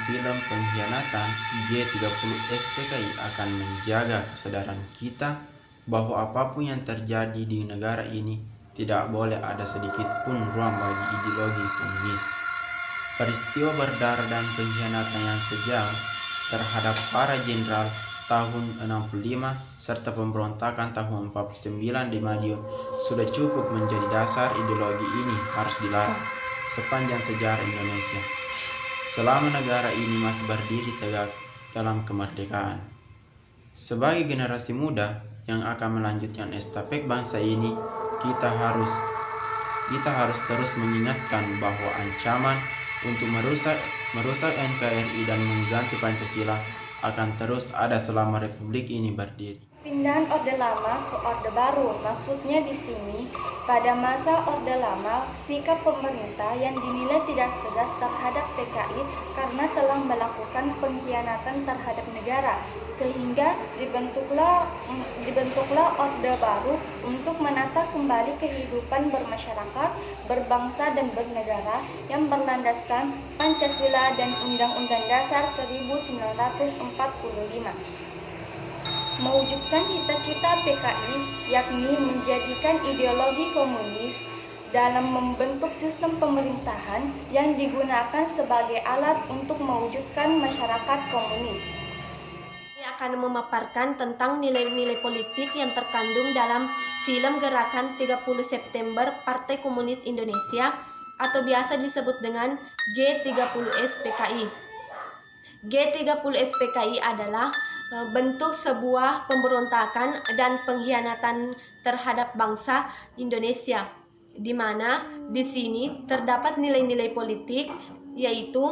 film pengkhianatan, G30 SPKI akan menjaga kesadaran kita bahwa apapun yang terjadi di negara ini tidak boleh ada sedikit pun ruang bagi ideologi komunis. Peristiwa berdarah dan pengkhianatan yang kejam terhadap para jenderal tahun 65 serta pemberontakan tahun 49 di Madiun sudah cukup menjadi dasar ideologi ini harus dilarang sepanjang sejarah Indonesia, selama negara ini masih berdiri tegak dalam kemerdekaan. Sebagai generasi muda yang akan melanjutkan estafet bangsa ini, kita harus terus mengingatkan bahwa ancaman untuk merusak NKRI dan mengganti Pancasila akan terus ada selama Republik ini berdiri. Pindahan Orde Lama ke Orde Baru, maksudnya di sini, pada masa Orde Lama, sikap pemerintah yang dinilai tidak tegas terhadap PKI karena telah melakukan pengkhianatan terhadap negara, sehingga dibentuklah Orde Baru untuk menata kembali kehidupan bermasyarakat, berbangsa dan bernegara yang berlandaskan Pancasila dan Undang-Undang Dasar 1945. Mewujudkan cita-cita PKI, yakni menjadikan ideologi komunis dalam membentuk sistem pemerintahan yang digunakan sebagai alat untuk mewujudkan masyarakat komunis. Ini akan memaparkan tentang nilai-nilai politik yang terkandung dalam film Gerakan 30 September Partai Komunis Indonesia atau biasa disebut dengan G30 SPKI. G30 SPKI adalah bentuk sebuah pemberontakan dan pengkhianatan terhadap bangsa Indonesia, di mana di sini terdapat nilai-nilai politik, yaitu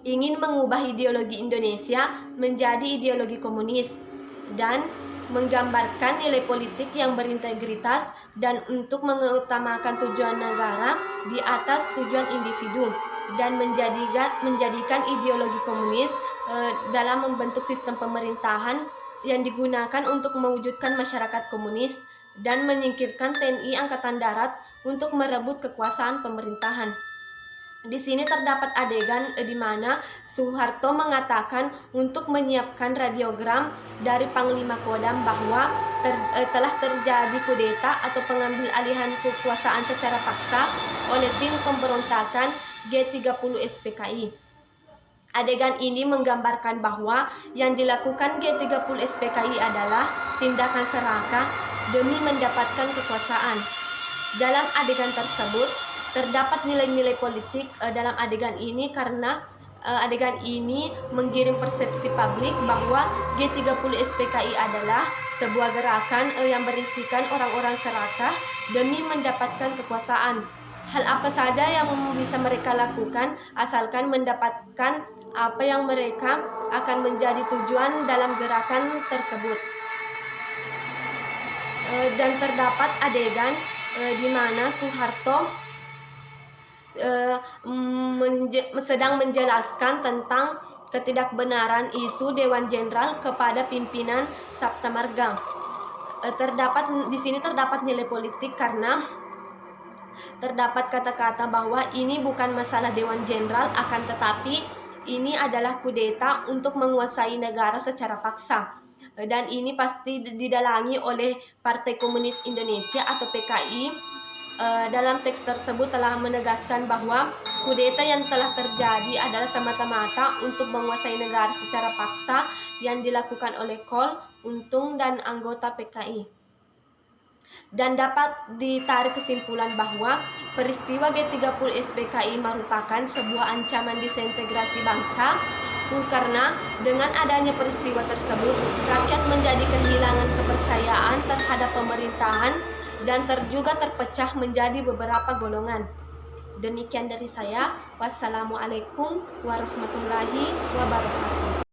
ingin mengubah ideologi Indonesia menjadi ideologi komunis dan menggambarkan nilai politik yang berintegritas dan untuk mengutamakan tujuan negara di atas tujuan individu dan menjadikan ideologi komunis dalam membentuk sistem pemerintahan yang digunakan untuk mewujudkan masyarakat komunis dan menyingkirkan TNI Angkatan Darat untuk merebut kekuasaan pemerintahan. Di sini terdapat adegan di mana Soeharto mengatakan untuk menyiapkan radiogram dari Panglima Kodam bahwa telah terjadi kudeta atau pengambil alihan kekuasaan secara paksa oleh tim pemberontakan G30 SPKI. Adegan ini menggambarkan bahwa yang dilakukan G30 SPKI adalah tindakan serakah demi mendapatkan kekuasaan. Dalam adegan tersebut terdapat nilai-nilai politik dalam adegan ini karena adegan ini menggiring persepsi publik bahwa G30 SPKI adalah sebuah gerakan yang berisikan orang-orang serakah demi mendapatkan kekuasaan. Hal apa saja yang bisa mereka lakukan asalkan mendapatkan apa yang mereka akan menjadi tujuan dalam gerakan tersebut. Dan terdapat adegan di mana Soeharto sedang menjelaskan tentang ketidakbenaran isu Dewan Jenderal kepada pimpinan Sabta Marga. Di sini terdapat nilai politik karena terdapat kata-kata bahwa ini bukan masalah Dewan Jenderal, akan tetapi ini adalah kudeta untuk menguasai negara secara paksa. Dan ini pasti didalangi oleh Partai Komunis Indonesia atau PKI. Dalam teks tersebut telah menegaskan bahwa kudeta yang telah terjadi adalah semata-mata untuk menguasai negara secara paksa yang dilakukan oleh Kol, Untung, dan anggota PKI. Dan dapat ditarik kesimpulan bahwa peristiwa G30 SPKI merupakan sebuah ancaman disintegrasi bangsa, karena dengan adanya peristiwa tersebut rakyat menjadi kehilangan kepercayaan terhadap pemerintahan dan juga terpecah menjadi beberapa golongan. Demikian dari saya. Wassalamualaikum warahmatullahi wabarakatuh.